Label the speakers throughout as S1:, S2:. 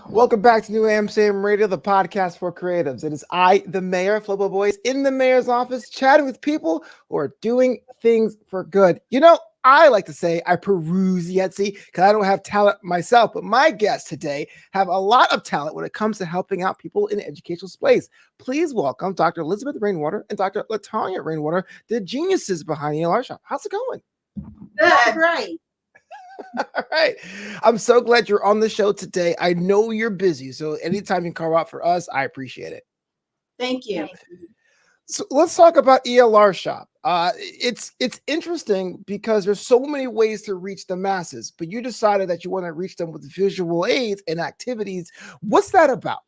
S1: Welcome back to New Amsterdam Radio, the podcast for creatives. It is I, the mayor, Flobo Boys, in the mayor's office, chatting with people who are doing things for good. I like to say I peruse Yetsy because I don't have talent myself, but my guests today have a lot of talent when it comes to helping out people in the educational space. Please welcome Dr. Elizabeth Rainwater and Dr. Latanya Rainwater, the geniuses behind ELRSHOP. How's it going?
S2: Good. Great.
S1: All right. I'm so glad you're on the show today. I know you're busy, so anytime you carve out for us, I appreciate it.
S2: Thank you.
S1: So let's talk about ELRSHOP. It's interesting because there's so many ways to reach the masses, but you decided that you want to reach them with visual aids and activities. What's that about?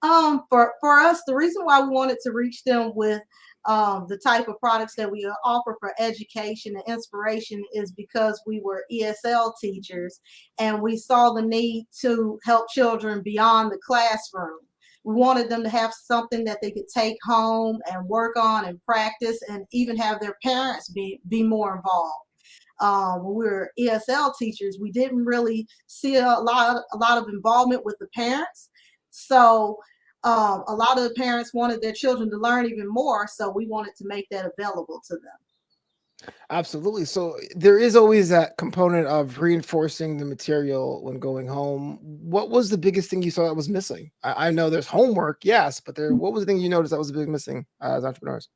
S2: For us, the reason why we wanted to reach them with the type of products that we offer for education and inspiration is because we were ESL teachers and we saw the need to help children beyond the classroom. We wanted them to have something that they could take home and work on and practice and even have their parents be more involved. When we were ESL teachers, we didn't really see a lot of involvement with the parents. So a lot of the parents wanted their children to learn even more, so we wanted to make that available to them.
S1: Absolutely. So there is always that component of reinforcing the material when going home. What was the biggest thing you saw that was missing? I know there's homework, yes, but what was the thing you noticed that was a big missing as entrepreneurs?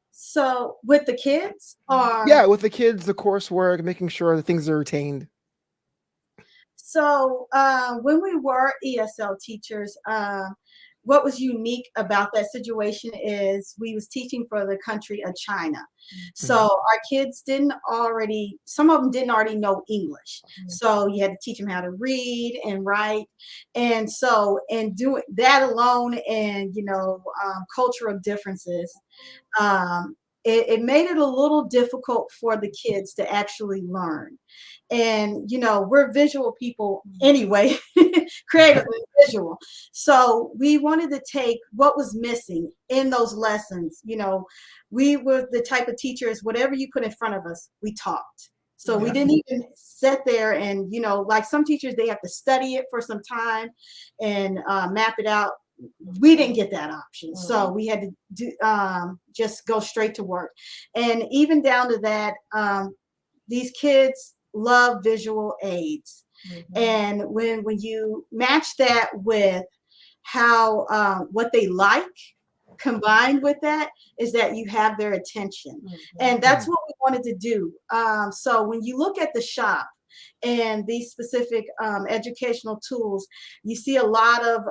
S2: So with the kids,
S1: with the kids, the coursework, making sure the things are retained.
S2: So when we were ESL teachers, what was unique about that situation is we was teaching for the country of China. So our kids some of them didn't already know English. So you had to teach them how to read and write. And so, and doing that alone and, cultural differences, it made it a little difficult for the kids to actually learn. And, we're visual people anyway, creatively visual. So we wanted to take what was missing in those lessons. We were the type of teachers, whatever you put in front of us, we taught. So we didn't even sit there and, like some teachers, they have to study it for some time and map it out. We didn't get that option. So we had to do, just go straight to work. And even down to that, these kids love visual aids. And when you match that with how what they like, combined with that is that you have their attention. And that's what we wanted to do. So when you look at the shop and these specific educational tools, you see a lot of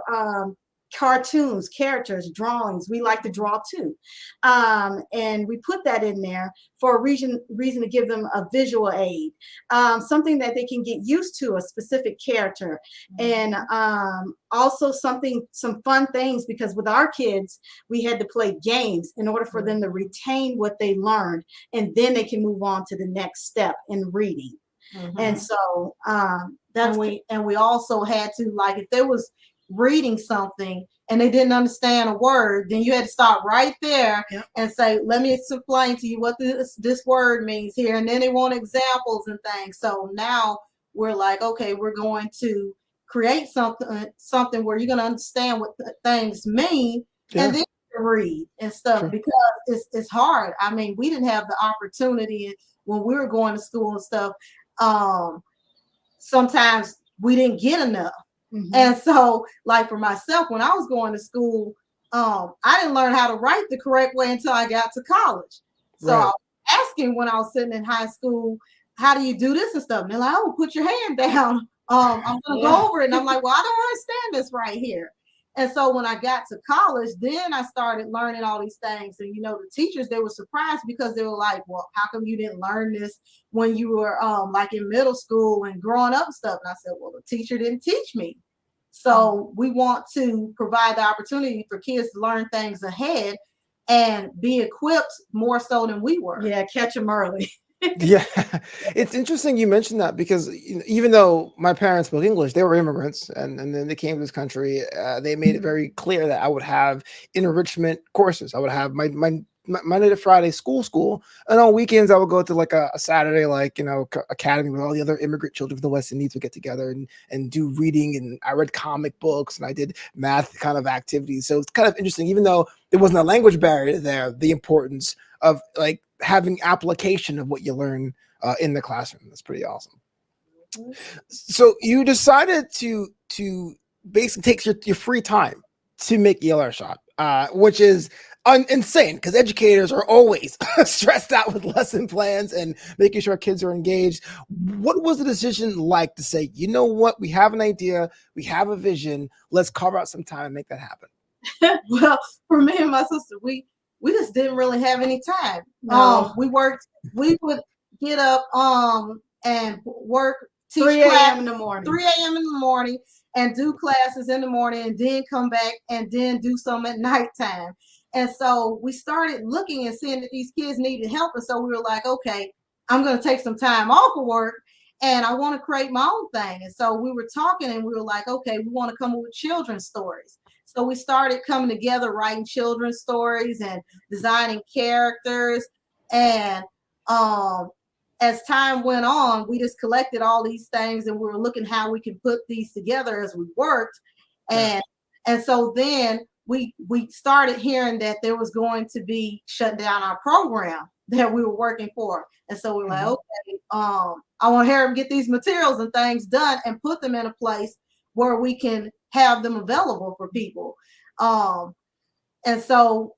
S2: cartoons, characters, drawings. We like to draw too. And we put that in there for a reason to give them a visual aid, something that they can get used to, a specific character. And also some fun things, because with our kids, we had to play games in order for them to retain what they learned. And then they can move on to the next step in reading. And so we also had to, like, if there was reading something and they didn't understand a word, then you had to stop right there and say, let me explain to you what this word means here. And then they want examples and things. So now we're like, okay, we're going to create something where you're going to understand what things mean and then read and stuff, because it's hard. I mean, we didn't have the opportunity when we were going to school and stuff. Sometimes we didn't get enough. And so, like for myself, when I was going to school, I didn't learn how to write the correct way until I got to college. So I was asking when I was sitting in high school, how do you do this and stuff? And they're like, oh, put your hand down. I'm going to go over it. And I'm like, well, I don't understand this right here. And so when I got to college, then I started learning all these things. And, the teachers, they were surprised because they were like, well, how come you didn't learn this when you were like in middle school and growing up and stuff? And I said, well, the teacher didn't teach me. So we want to provide the opportunity for kids to learn things ahead and be equipped more so than we were. Yeah, catch them early.
S1: Yeah, it's interesting you mentioned that because even though my parents spoke English, they were immigrants and then they came to this country. They made it very clear that I would have enrichment courses. I would have my Monday to Friday school, and on weekends I would go to like a Saturday, like, academy where all the other immigrant children from the West Indies would get together and do reading, and I read comic books and I did math kind of activities. So it's kind of interesting, even though there wasn't a language barrier there, the importance of like having application of what you learn in the classroom. That's pretty awesome. So you decided to basically take your free time to make ELRSHOP, which is insane because educators are always stressed out with lesson plans and making sure kids are engaged. What was the decision like to say, you know what, we have an idea, we have a vision, let's carve out some time and make that happen?
S3: Well, for me and my sister, we just didn't really have any time.
S2: No.
S3: We would get up and work
S2: 3 a.m. in the morning.
S3: 3 a.m. in the morning and do classes in the morning and then come back and then do some at nighttime. And so we started looking and seeing that these kids needed help. And so we were like, okay, I'm going to take some time off of work and I want to create my own thing. And so we were talking and we were like, okay, we want to come up with children's stories. So we started coming together, writing children's stories and designing characters. And as time went on, we just collected all these things and we were looking how we could put these together as we worked. And so then we started hearing that there was going to be shutting down our program that we were working for. And so we're like, okay, I want to hear them get these materials and things done and put them in a place where we can have them available for people. And so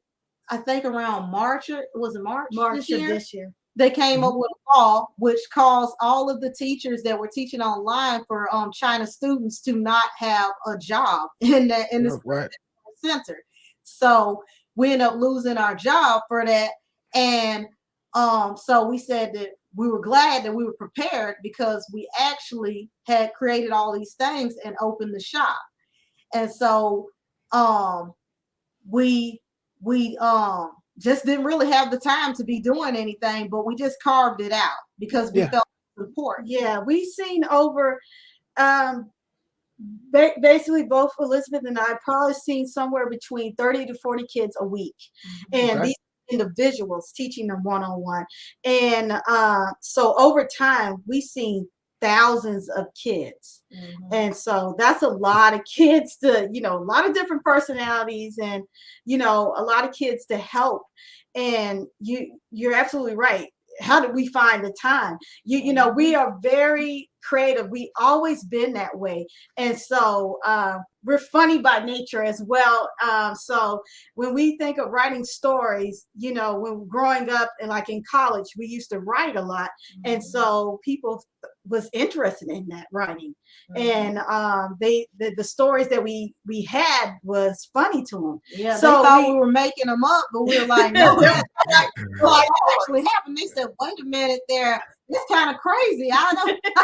S3: I think around March
S2: this year.
S3: They came up with a law which caused all of the teachers that were teaching online for China students to not have a job in this center. So we ended up losing our job for that. And so we said that we were glad that we were prepared because we actually had created all these things and opened the shop. And so we just didn't really have the time to be doing anything, but we just carved it out because we felt important.
S2: Yeah, we've seen over basically both Elizabeth and I probably seen somewhere between 30 to 40 kids a week. And these individuals teaching them one-on-one. And so over time, we've seen thousands of kids. And so that's a lot of kids to, a lot of different personalities and, a lot of kids to help. And you're absolutely right. How did we find the time? We are very creative. We always been that way. And so we're funny by nature as well. So when we think of writing stories, when growing up and like in college, we used to write a lot. And so people was interested in that writing. And the stories that we had was funny to them.
S3: Yeah,
S2: so
S3: they thought we were making them up, but we were like, no, that's like actually happened. They said, wait a minute there. It's kind of crazy. I didn't think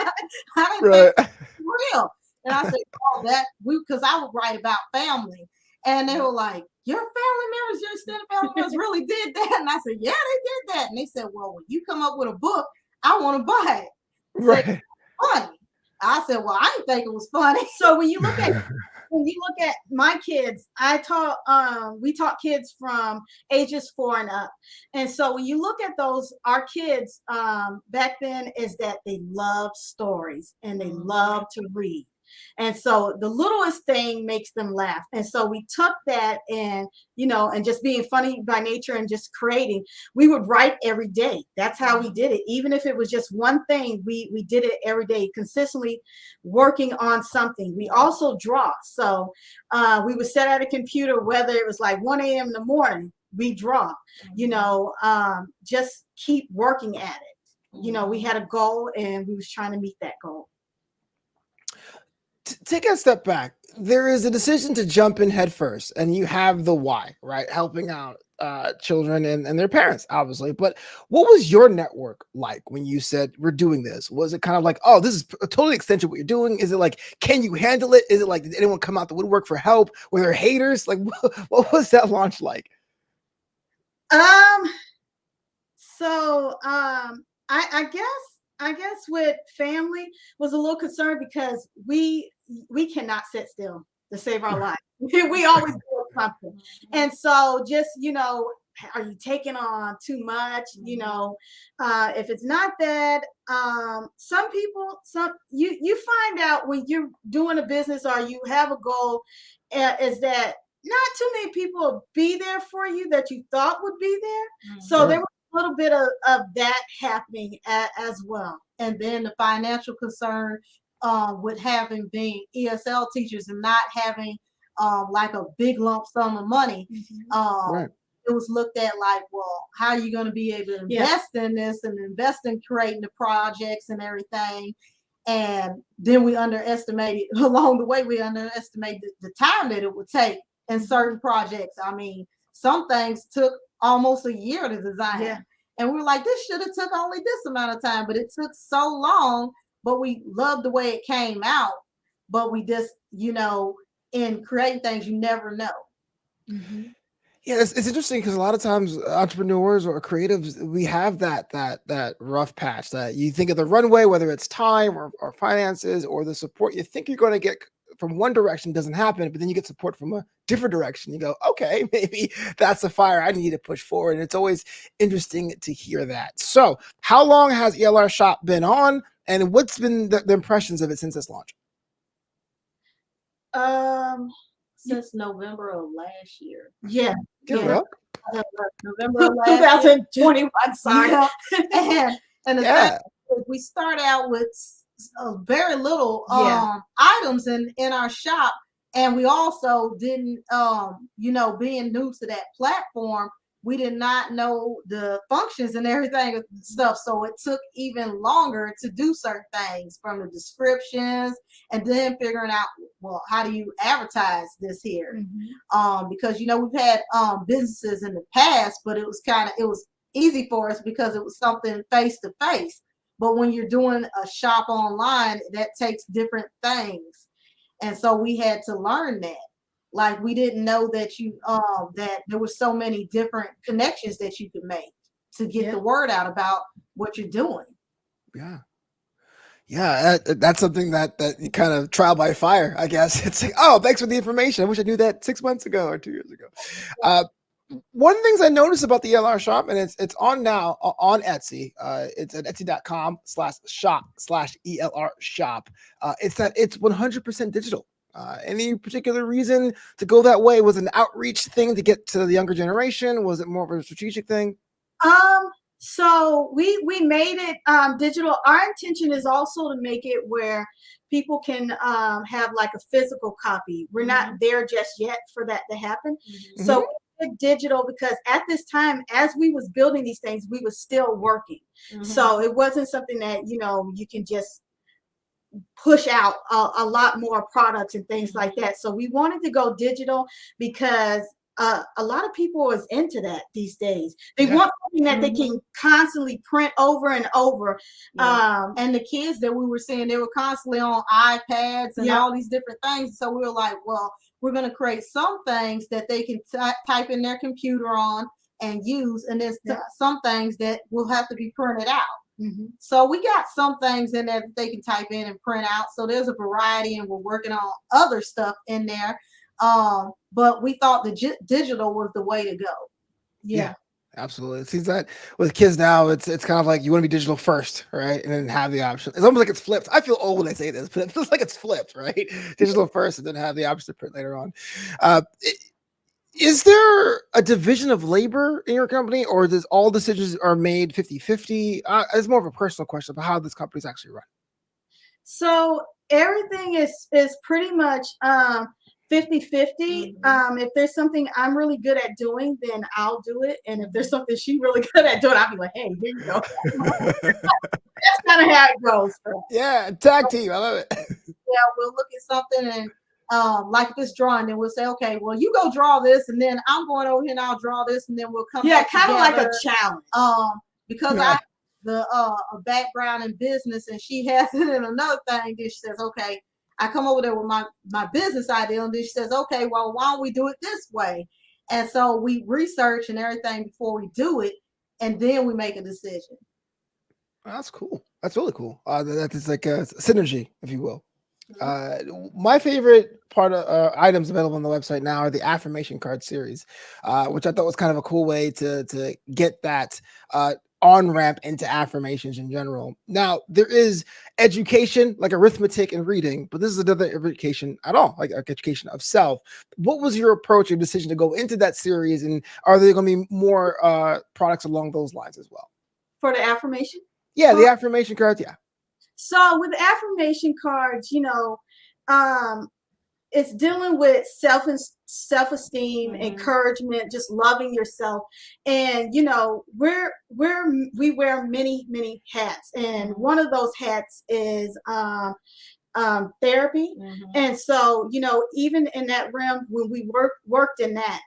S3: it was real. And I said, because I would write about family. And they were like, your family members, your extended family members really did that? And I said, yeah, they did that. And they said, well, when you come up with a book, I want to buy it. Said, funny. I said, well, I didn't think it was funny.
S2: So when you look at my kids, we taught kids from ages 4 and up. And so when you look at those, our kids back then is that they love stories and they love to read. And so the littlest thing makes them laugh. And so we took that and, and just being funny by nature and just creating, we would write every day. That's how we did it. Even if it was just one thing, we did it every day, consistently working on something. We also draw. So we would sit at a computer, whether it was like 1 a.m. in the morning, we draw, just keep working at it. We had a goal and we was trying to meet that goal.
S1: Take a step back. There is a decision to jump in head first, and you have the why, right? Helping out children and their parents, obviously. But what was your network like when you said we're doing this? Was it kind of like, oh, this is a totally extension of what you're doing? Is it like, can you handle it? Is it like, did anyone come out the woodwork for help? Were there haters? Like, what was that launch like?
S2: I guess with family was a little concerned because we cannot sit still to save our life. We always do something. And so just, are you taking on too much? You know, if it's not that, some people, you find out when you're doing a business or you have a goal, is that not too many people will be there for you that you thought would be there. So there was a little bit of that happening as well.
S3: And then the financial concern with having being ESL teachers and not having like a big lump sum of money. It was looked at like, well, how are you going to be able to invest in this and invest in creating the projects and everything? And then we underestimated along the way, we underestimated the time that it would take in certain projects. I mean, some things took almost a year to design.
S2: Yeah.
S3: And we were like, this should have took only this amount of time, but it took so long, but we loved the way it came out. But we just, you know, in creating things, you never know.
S1: Yeah, it's interesting because a lot of times entrepreneurs or creatives, we have that rough patch that you think of the runway, whether it's time or finances or the support you think you're going to get from one direction doesn't happen, but then you get support from a different direction. You go, okay, maybe that's the fire I need to push forward. And it's always interesting to hear that. So how long has ELRSHOP been on, and what's been the impressions of it since its launch?
S3: Since November of last year.
S2: Yeah.
S3: November of last
S2: 2021. Sorry.
S3: And the fact is we start out with very little items in our shop, and we also didn't you know, being new to that platform, we did not know the functions and everything and stuff. So it took even longer to do certain things, from the descriptions and then figuring out, well, how do you advertise this here? Because, you know, we've had businesses in the past, but it was easy for us because it was something face to face. But when you're doing a shop online, that takes different things. And so we had to learn that. Like, we didn't know that that there were so many different connections that you could make to get the word out about what you're doing.
S1: Yeah, that's something that you kind of trial by fire, I guess. It's like, oh, thanks for the information. I wish I knew that 6 months ago or 2 years ago. One of the things I noticed about the ELRSHOP, and it's on now on Etsy. It's at etsy.com/shop/ELRSHOP. It's that it's 100% digital. Any particular reason to go that way? Was it an outreach thing to get to the younger generation? Was it more of a strategic thing?
S2: So we made it digital. Our intention is also to make it where people can have like a physical copy. We're not there just yet for that to happen. So we did digital because at this time, as we was building these things, we was still working. So it wasn't something that, you know, you can just push out a lot more products and things like that. So we wanted to go digital because a lot of people is into that these days. They want something that they can constantly print over and over.
S3: And the kids that we were seeing, they were constantly on iPads and all these different things. So we were like, well, we're going to create some things that they can type in their computer on and use, and there's some things that will have to be printed out. So we got some things in there that they can type in and print out. So there's a variety, and we're working on other stuff in there. But we thought the digital was the way to go.
S1: Yeah, absolutely. It seems that with kids now, it's kind of like you want to be digital first, right? And then have the option. It's almost like it's flipped. I feel old when I say this, but it feels like it's flipped, right? Digital first and then have the option to print later on. Is there a division of labor in your company, or does all decisions are made 50-50? It's more of a personal question about how this company is actually run.
S2: So everything is pretty much 50-50. If there's something I'm really good at doing, then I'll do it. And if there's something she's really good at doing, I'll be like, hey, here you go. That's kind of how it goes.
S1: Yeah, tag team. I love it.
S3: Yeah, we'll look at something and like if it's drawing, then we'll say, okay, well, you go draw this, and then I'm going over here and I'll draw this, and then we'll come back
S2: kind of like a challenge.
S3: Because I have a background in business and she has it in another thing, then she says, okay, I come over there with my business idea, and then she says, okay, well, why don't we do it this way? And so we research and everything before we do it, and then we make a decision.
S1: That's cool. That's really cool. That is like a synergy, if you will. My favorite part of items available on the website now are the affirmation card series, which I thought was kind of a cool way to get that on ramp into affirmations in general. Now there is education like arithmetic and reading, but this is another education at all, like education of self. What was your approach or decision to go into that series, and are there going to be more products along those lines as well?
S2: For the affirmation?
S1: Yeah, the affirmation cards. Yeah.
S2: So with affirmation cards, it's dealing with self-esteem, encouragement, just loving yourself. And we wear many hats, and one of those hats is therapy. And so even in that realm, when we worked in that,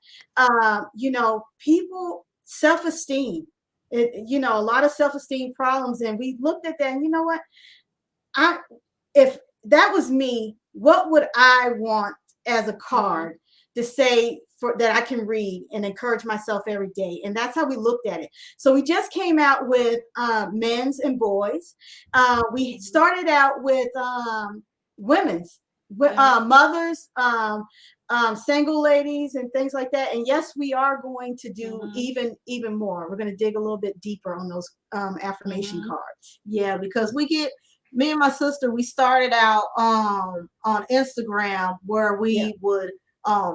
S2: people self-esteem, a lot of self-esteem problems, and we looked at that, and you know what, if that was me, what would I want as a card to say that I can read and encourage myself every day? And that's how we looked at it. So we just came out with men's and boys. We started out with women's, mothers, single ladies, and things like that. And yes, we are going to do even more. We're going to dig a little bit deeper on those affirmation cards.
S3: Yeah, because me and my sister, we started out on Instagram, where we would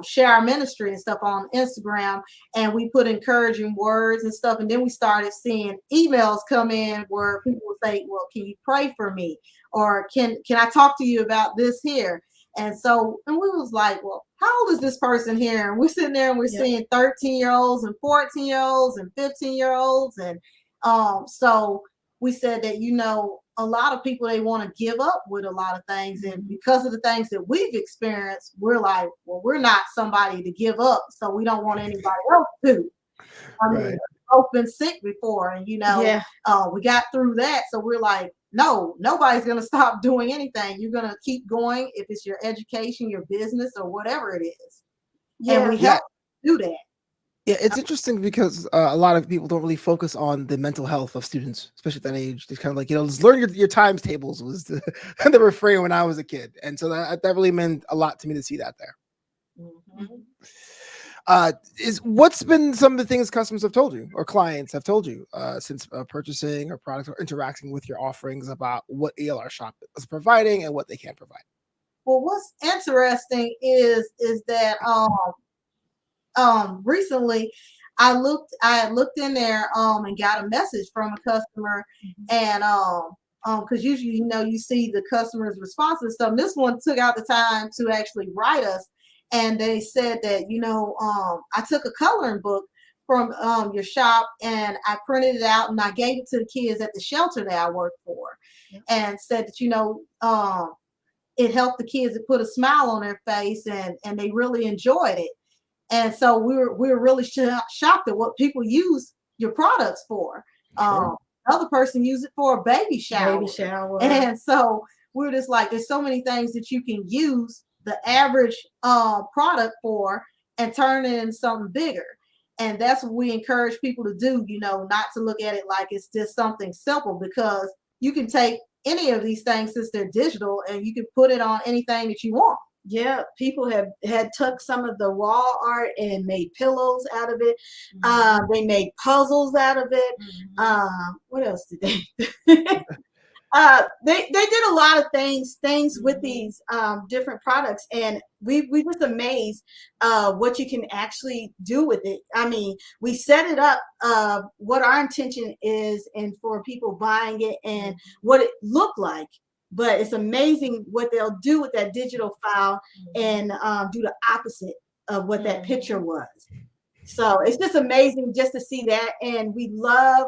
S3: share our ministry and stuff on Instagram, and we put encouraging words and stuff. And then we started seeing emails come in where people would say, well, can you pray for me? Or can I talk to you about this here? And we was like, well, how old is this person here? And we're sitting there and we're seeing 13-year-olds and 14-year-olds and 15-year-olds. And so we said that, a lot of people, they want to give up with a lot of things. And because of the things that we've experienced, we're like, well, we're not somebody to give up. So we don't want anybody else to. I mean, we've both been sick before, and, we got through that. So we're like, no, nobody's going to stop doing anything. You're going to keep going, if it's your education, your business, or whatever it is. And we help do that.
S1: Yeah, it's interesting because a lot of people don't really focus on the mental health of students, especially at that age. They kind of like, just learn your times tables was the, the refrain when I was a kid. And so that really meant a lot to me to see that there. What's been some of the things customers have told you or clients have told you since purchasing or products or interacting with your offerings about what ELRSHOP is providing and what they can provide?
S3: Well, what's interesting is that recently I looked in there and got a message from a customer, and because usually you see the customer's responses and stuff. This one took out the time to actually write us, and they said that I took a coloring book from your shop, and I printed it out and I gave it to the kids at the shelter that I work for, and said that it helped the kids to put a smile on their face, and they really enjoyed it. And so we were really shocked at what people use your products for. Another person used it for a baby shower. And so we're just like, there's so many things that you can use the average product for and turn it into something bigger. And that's what we encourage people to do, not to look at it like it's just something simple, because you can take any of these things, since they're digital, and you can put it on anything that you want.
S2: Yeah, people had took some of the wall art and made pillows out of it. They made puzzles out of it. What else did they? They did a lot of things with these different products, and we just amazed what you can actually do with it. I mean, we set it up what our intention is, and for people buying it and what it looked like. But it's amazing what they'll do with that digital file and do the opposite of what that picture was. So it's just amazing just to see that. And we love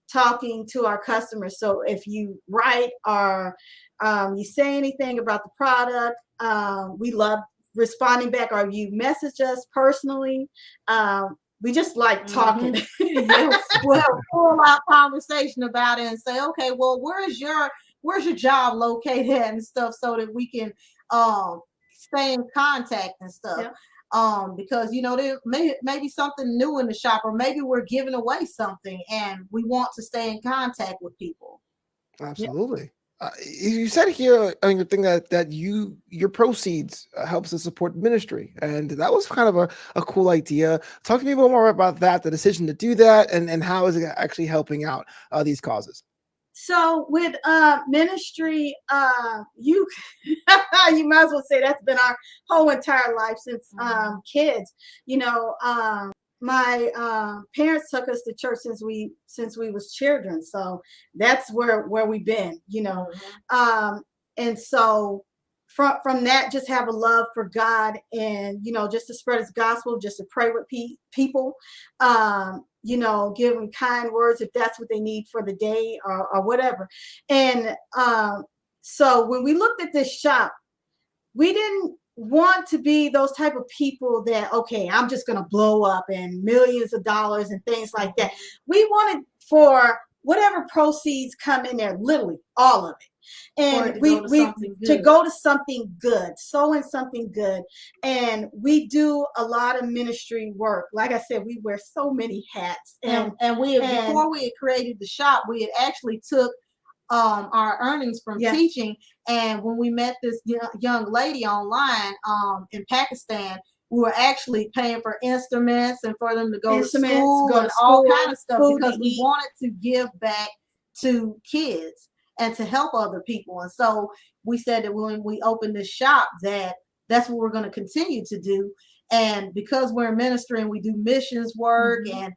S2: talking to our customers. So if you write or you say anything about the product, we love responding back, or you message us personally. We just like talking.
S3: We'll have a full-out conversation about it and say, okay, well, where's your job located at and stuff, so that we can stay in contact and stuff. Because there may be something new in the shop, or maybe we're giving away something and we want to stay in contact with people.
S1: Absolutely. You said here on your thing that your proceeds helps to support ministry, and that was kind of a cool idea. Talk to me a little more about that, the decision to do that, and how is it actually helping out these causes?
S2: So with ministry, you you might as well say that's been our whole entire life since kids. You know, my parents took us to church since we was children, so that's where we've been. You know, and so from that, just have a love for God, and just to spread His gospel, just to pray with people. Give them kind words if that's what they need for the day or whatever. And so when we looked at this shop, we didn't want to be those type of people that, okay, I'm just going to blow up and millions of dollars and things like that. We wanted for whatever proceeds come in there, literally all of it. And we to go to something good, sow in something good. And we do a lot of ministry work. Like I said, we wear so many hats. And
S3: before we had created the shop, we had actually took our earnings from teaching. And when we met this young lady online in Pakistan, we were actually paying for instruments and for them to go to school and all kind of stuff because we wanted to give back to kids and to help other people. And so we said that when we opened this shop, that's what we're going to continue to do. And because we're in ministry and we do missions work and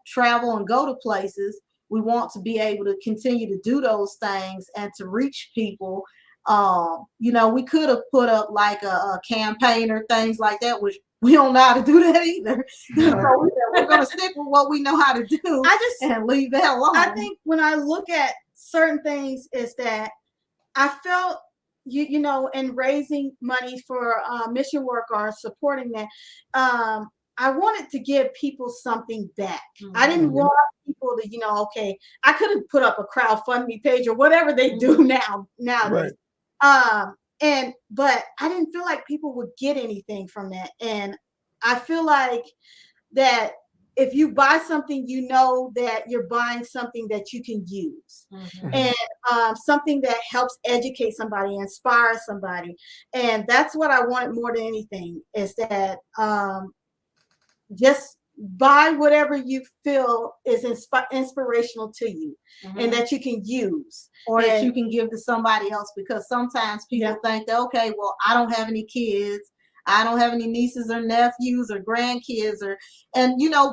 S3: travel and go to places, we want to be able to continue to do those things and to reach people. We could have put up like a campaign or things like that, which we don't know how to do that either. So we're going to stick with what we know how to do and leave that alone.
S2: I think when I look at certain things is that I felt, in raising money for mission work or supporting that, I wanted to give people something back. I didn't want people to, okay, I could have put up a crowdfunding page or whatever they do nowadays. Right. But I didn't feel like people would get anything from that. And I feel like that if you buy something, that you're buying something that you can use and something that helps educate somebody, inspire somebody. And that's what I wanted more than anything is that just buy whatever you feel is inspirational to you and that you can use
S3: or that you can give to somebody else, because sometimes people think that, okay, well, I don't have any kids, I don't have any nieces or nephews or grandkids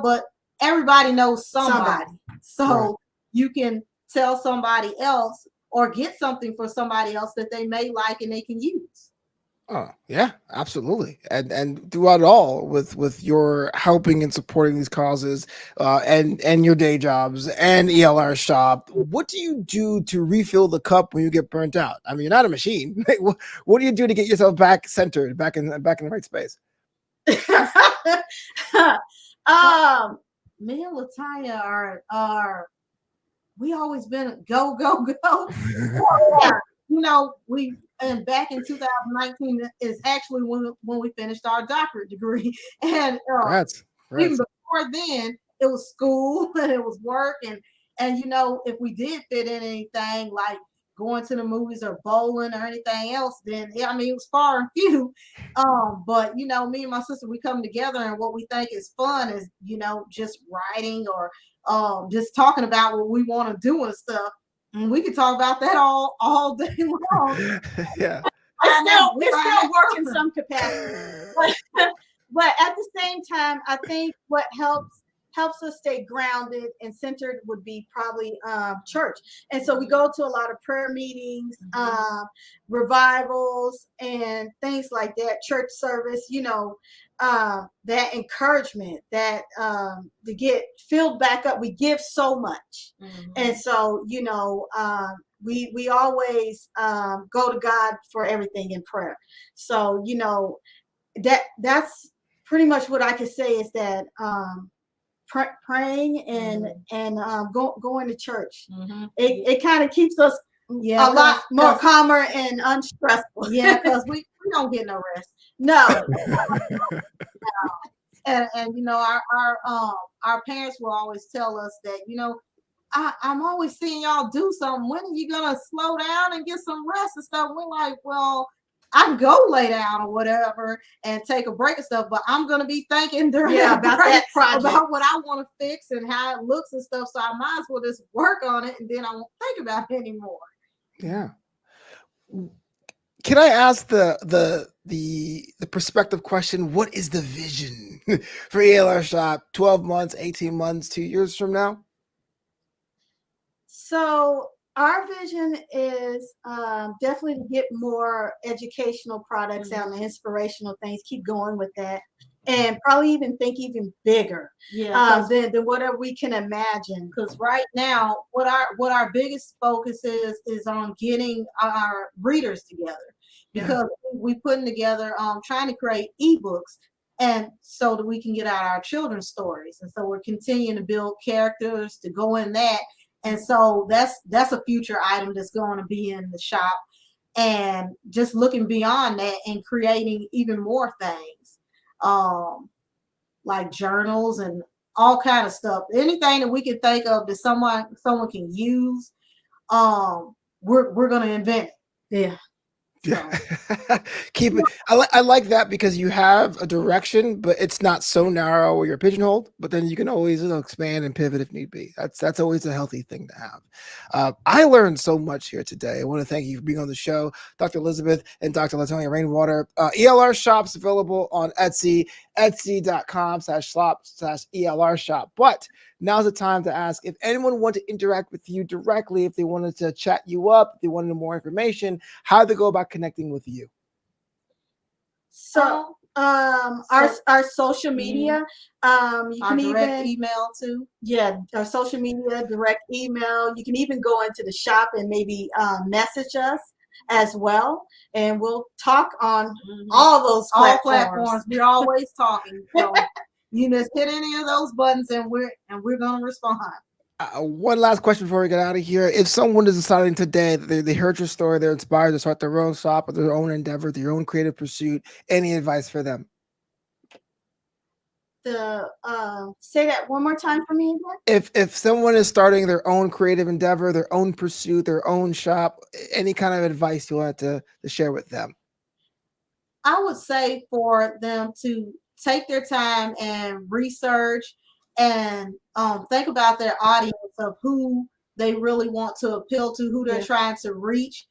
S3: but everybody knows somebody. So you can tell somebody else or get something for somebody else that they may like and they can use.
S1: Oh yeah, absolutely, and throughout it all with your helping and supporting these causes, and your day jobs and ELRSHOP, what do you do to refill the cup when you get burnt out? I mean, you're not a machine. What do you do to get yourself back centered, back in the right space?
S3: Me and Latanya are we always been go. And back in 2019 is actually when we finished our doctorate degree. And even before then, it was school and it was work. And if we did fit in anything like going to the movies or bowling or anything else, then it was far and few. But me and my sister, we come together, and what we think is fun is, just writing or just talking about what we want to do and stuff. And we could talk about that all day long.
S1: Yeah.
S2: We're still working some capacity. But at the same time, I think what helps us stay grounded and centered would be probably church. And so we go to a lot of prayer meetings, revivals, and things like that, church service, that encouragement, that to get filled back up. We give so much. And so, we always go to God for everything in prayer. So, that's pretty much what I can say is that praying and going to church. It kind of keeps us a lot more calmer and unstressful.
S3: Yeah, because we don't get no rest.
S2: No.
S3: And our parents will always tell us that I'm always seeing y'all do something. When are you gonna slow down and get some rest and stuff? We're like, well, I can go lay down or whatever and take a break and stuff, but I'm gonna be thinking during
S2: about that project,
S3: about what I want to fix and how it looks and stuff. So I might as well just work on it, and then I won't think about it anymore.
S1: Yeah. Can I ask the perspective question? What is the vision for ELRSHOP 12 months, 18 months, 2 years from now?
S2: So our vision is definitely to get more educational products out and inspirational things, keep going with that, and probably even think even bigger than whatever we can imagine.
S3: Because right now, what our biggest focus is on getting our readers together, because we putting together trying to create ebooks, and so that we can get out our children's stories. And so we're continuing to build characters to go in that. And so that's a future item that's going to be in the shop, and just looking beyond that and creating even more things, like journals and all kind of stuff. Anything that we can think of that someone can use, we're going to invent it.
S2: Yeah.
S1: Yeah. Keep it. I like that, because you have a direction, but it's not so narrow where you're pigeonholed. But then you can always expand and pivot if need be. That's always a healthy thing to have. I learned so much here today. I want to thank you for being on the show, Dr. Elizabeth and Dr. Latonya Rainwater. ELR Shop's available on Etsy, etsy.com/shop/ELR-shop. But now's the time to ask if anyone wanted to interact with you directly, if they wanted to chat you up, if they wanted more information, how do they go about connecting with you?
S2: So our social media, you can
S3: direct
S2: even
S3: email too.
S2: Yeah, our social media, direct email. You can even go into the shop and maybe message us as well, and we'll talk on all those platforms.
S3: We're always talking. So you just hit any of those buttons, and we're gonna respond.
S1: One last question before we get out of here. If someone is deciding today that they heard your story, they're inspired to start their own shop or their own endeavor, their own creative pursuit, any advice for them?
S2: Say that one more time for me again.
S1: If someone is starting their own creative endeavor, their own pursuit, their own shop, any kind of advice you want to share with them?
S3: I would say for them to take their time and research and think about their audience of who they really want to appeal to, who they're trying to reach,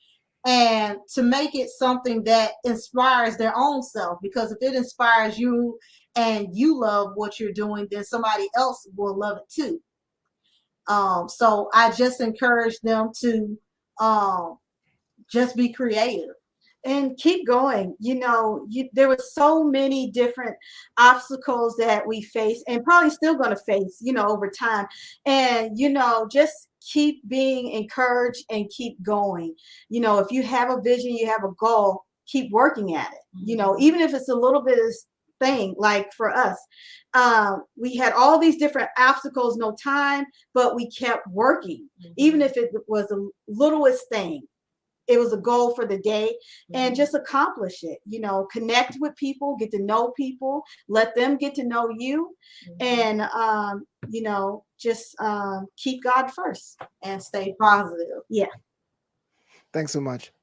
S3: and to make it something that inspires their own self. Because if it inspires you and you love what you're doing, then somebody else will love it too. So I just encourage them to just be creative
S2: and keep going. There were so many different obstacles that we face and probably still going to face, over time. And, just keep being encouraged and keep going. If you have a vision, you have a goal, keep working at it, even if it's a little bit of thing. Like for us, we had all these different obstacles, no time, but we kept working, even if it was the littlest thing. It was a goal for the day, and just accomplish it. Connect with people, get to know people, let them get to know you, and just keep God first
S3: and stay positive.
S2: Yeah.
S1: Thanks so much.